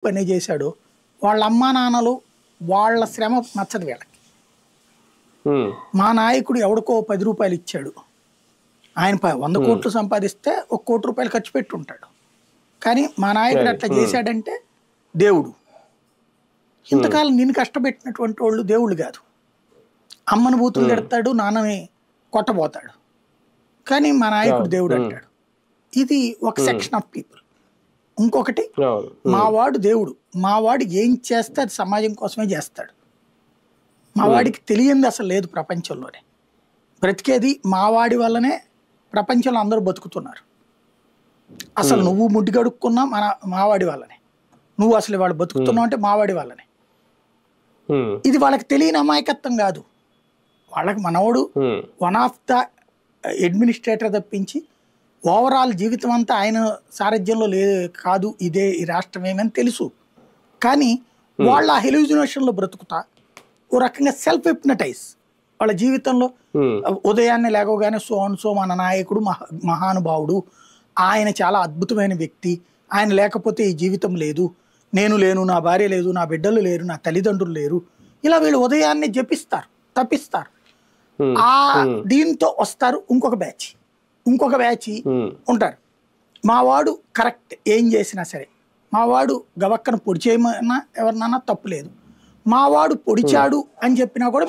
పని చేశాడో వాళ్ళ అమ్మా నాన్నలు వాళ్ళ శ్రమ నచ్చదు వీళ్ళకి. మా నాయకుడు ఎవడికో 10 రూపాయలు ఇచ్చాడు, ఆయన 100 కోట్లు సంపాదిస్తే 1 కోటి రూపాయలు ఖర్చు పెట్టి ఉంటాడు, కానీ మా నాయకుడు అట్లా చేశాడంటే దేవుడు. ఇంతకాలం నేను కష్టపెట్టినటువంటి వాళ్ళు దేవుళ్ళు కాదు. అమ్మని బూతులు తిడతాడు, నాన్నని కొట్టబోతాడు, కానీ మా నాయకుడు దేవుడు అంటాడు. ఇది ఒక సెక్షన్ ఆఫ్ పీపుల్. ఇంకొకటి మావాడు దేవుడు, మావాడు ఏం చేస్తే అది సమాజం కోసమే చేస్తాడు. మావాడికి తెలియంది అసలు లేదు ప్రపంచంలోనే. బ్రతికేది మావాడి వల్లనే ప్రపంచంలో అందరూ బతుకుతున్నారు. అసలు నువ్వు ముడ్డి గడుక్కున్నా మావాడి వల్లనే, నువ్వు అసలు వాళ్ళు బతుకుతున్నావు అంటే మావాడి వల్లనే. ఇది వాళ్ళకి తెలియని అమాయకత్వం కాదు. వాళ్ళకి మనవాడు వన్ ఆఫ్ ద అడ్మినిస్ట్రేటర్ తప్పించి ఓవరాల్ జీవితం అంతా ఆయన సారథ్యంలో కాదు ఇదే ఈ రాష్ట్రం ఏమని తెలుసు. కానీ వాళ్ళ హెల్యూజినేషన్లో బ్రతుకుతా ఓ రకంగా సెల్ఫ్ హిప్నటైజ్ వాళ్ళ జీవితంలో. ఉదయాన్నే లేవగానే సో మన నాయకుడు మహానుభావుడు, ఆయన చాలా అద్భుతమైన వ్యక్తి, ఆయన లేకపోతే ఈ జీవితం లేదు, నేను లేను, నా భార్య లేదు, నా బిడ్డలు లేరు, నా తల్లిదండ్రులు లేరు, ఇలా వీళ్ళు ఉదయాన్నే జపిస్తారు, తప్పిస్తారు. ఆ దీంతో వస్తారు ఇంకొక బ్యాచ్ ఉంటారు. మావాడు కరెక్ట్ ఏం చేసినా సరే, మావాడు గవక్కన పొడి చేయమన్నా ఎవరినన్నా తప్పు లేదు, మావాడు పొడిచాడు అని చెప్పినా కూడా